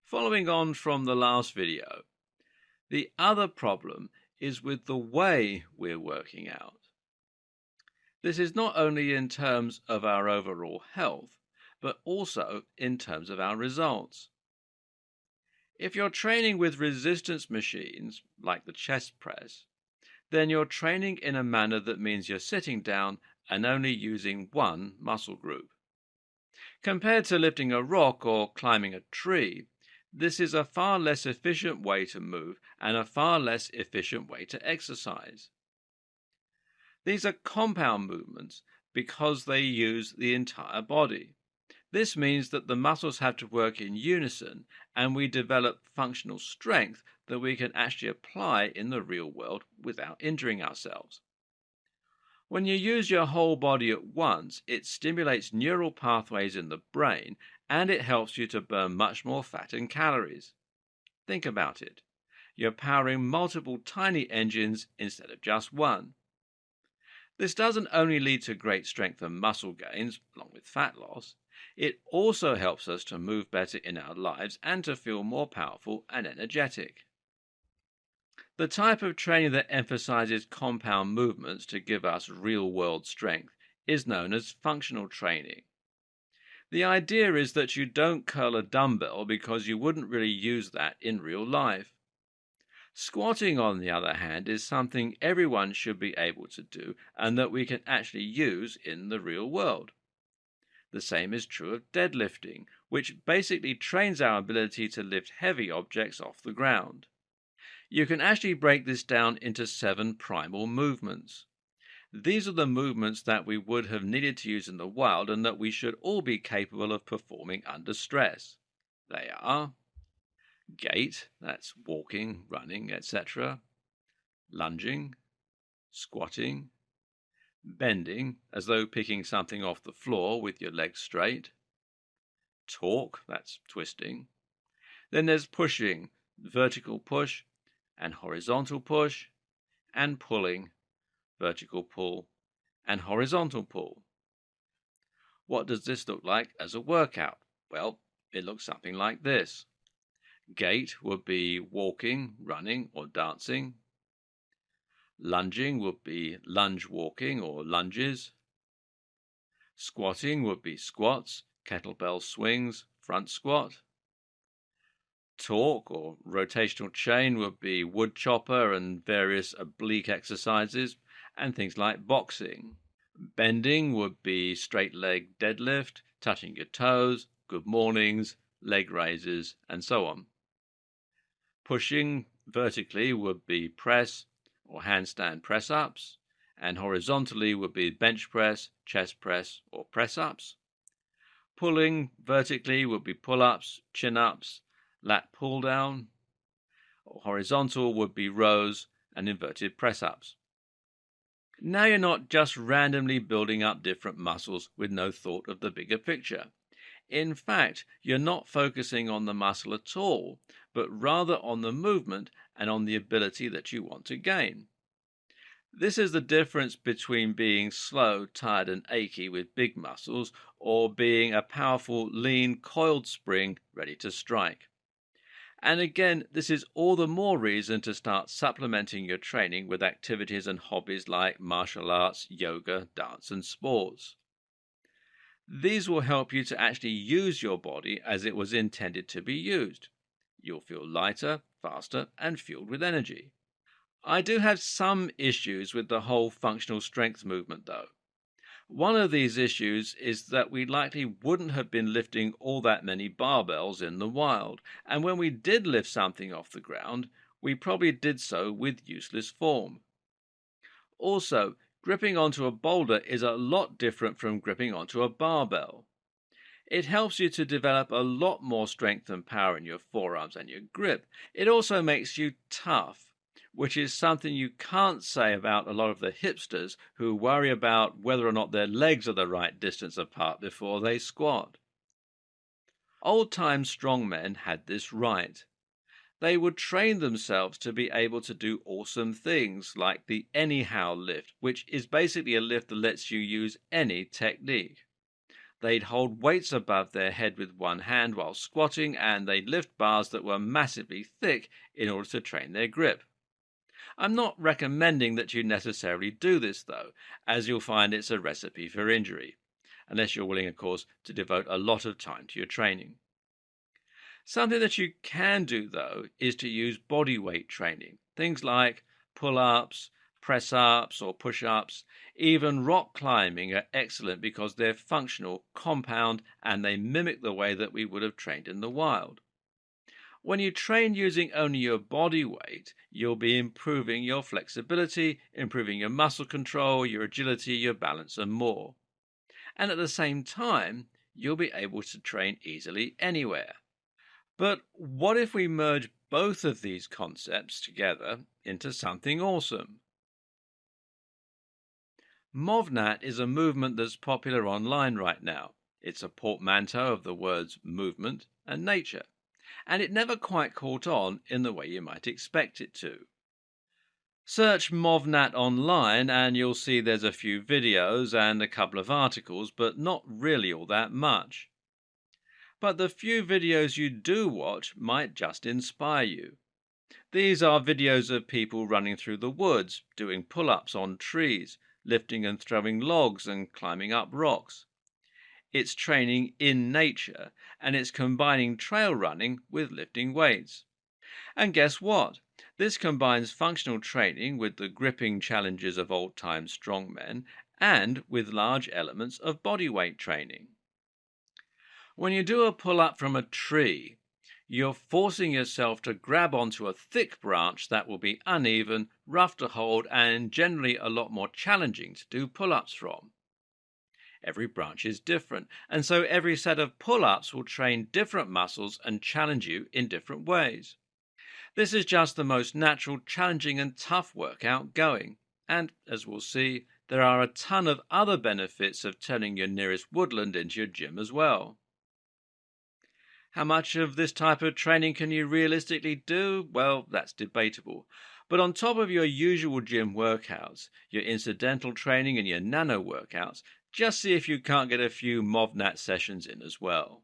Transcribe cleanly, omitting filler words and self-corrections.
Following on from the last video, the other problem is with the way we're working out. This is not only in terms of our overall health, but also in terms of our results. If you're training with resistance machines, like the chest press, then you're training in a manner that means you're sitting down and only using one muscle group. Compared to lifting a rock or climbing a tree, this is a far less efficient way to move and a far less efficient way to exercise. These are compound movements because they use the entire body. This means that the muscles have to work in unison and we develop functional strength that we can actually apply in the real world without injuring ourselves. When you use your whole body at once, it stimulates neural pathways in the brain and it helps you to burn much more fat and calories. Think about it. You're powering multiple tiny engines instead of just one. This doesn't only lead to great strength and muscle gains, along with fat loss, it also helps us to move better in our lives and to feel more powerful and energetic. The type of training that emphasizes compound movements to give us real-world strength is known as functional training. The idea is that you don't curl a dumbbell because you wouldn't really use that in real life. Squatting, on the other hand, is something everyone should be able to do and that we can actually use in the real world. The same is true of deadlifting, which basically trains our ability to lift heavy objects off the ground. You can actually break this down into 7 primal movements. These are the movements that we would have needed to use in the wild and that we should all be capable of performing under stress. They are gait, that's walking, running, etc., lunging, squatting, bending, as though picking something off the floor with your legs straight, torque, that's twisting. Then there's pushing, vertical push and horizontal push, and pulling, vertical pull and horizontal pull. What does this look like as a workout? Well, it looks something like this. Gait would be walking, running, or dancing. Lunging would be lunge walking or lunges. Squatting would be squats, kettlebell swings, front squat. Torque or rotational chain would be wood chopper and various oblique exercises and things like boxing. Bending would be straight leg deadlift, touching your toes, good mornings, leg raises, and so on. Pushing vertically would be press or handstand press-ups, and horizontally would be bench press, chest press, or press-ups. Pulling vertically would be pull-ups, chin-ups, lat pull-down. Horizontal would be rows and inverted press-ups. Now you're not just randomly building up different muscles with no thought of the bigger picture. In fact, you're not focusing on the muscle at all, but rather on the movement and on the ability that you want to gain. This is the difference between being slow, tired, and achy with big muscles or being a powerful, lean, coiled spring ready to strike. And again, this is all the more reason to start supplementing your training with activities and hobbies like martial arts, yoga, dance, and sports. These will help you to actually use your body as it was intended to be used. You'll feel lighter, faster, and fueled with energy. I do have some issues with the whole functional strength movement, though. One of these issues is that we likely wouldn't have been lifting all that many barbells in the wild, and when we did lift something off the ground, we probably did so with useless form. Also, gripping onto a boulder is a lot different from gripping onto a barbell. It helps you to develop a lot more strength and power in your forearms and your grip. It also makes you tough, which is something you can't say about a lot of the hipsters who worry about whether or not their legs are the right distance apart before they squat. Old-time strongmen had this right. They would train themselves to be able to do awesome things like the anyhow lift, which is basically a lift that lets you use any technique. They'd hold weights above their head with one hand while squatting, and they'd lift bars that were massively thick in order to train their grip. I'm not recommending that you necessarily do this, though, as you'll find it's a recipe for injury, unless you're willing, of course, to devote a lot of time to your training. Something that you can do, though, is to use body weight training. Things like pull-ups, press-ups or push-ups, even rock climbing are excellent because they're functional, compound, and they mimic the way that we would have trained in the wild. When you train using only your body weight, you'll be improving your flexibility, improving your muscle control, your agility, your balance, and more. And at the same time, you'll be able to train easily anywhere. But what if we merge both of these concepts together into something awesome? Movnat is a movement that's popular online right now. It's a portmanteau of the words movement and nature, and it never quite caught on in the way you might expect it to. Search Movnat online and you'll see there's a few videos and a couple of articles, but not really all that much. But the few videos you do watch might just inspire you. These are videos of people running through the woods, doing pull-ups on trees, lifting and throwing logs and climbing up rocks. It's training in nature, and it's combining trail running with lifting weights. And guess what? This combines functional training with the gripping challenges of old-time strongmen and with large elements of bodyweight training. When you do a pull-up from a tree, you're forcing yourself to grab onto a thick branch that will be uneven, rough to hold, and generally a lot more challenging to do pull-ups from. Every branch is different, and so every set of pull-ups will train different muscles and challenge you in different ways. This is just the most natural, challenging, and tough workout going. And, as we'll see, there are a ton of other benefits of turning your nearest woodland into your gym as well. How much of this type of training can you realistically do? Well, that's debatable. But on top of your usual gym workouts, your incidental training and your nano workouts, just see if you can't get a few Movnat sessions in as well.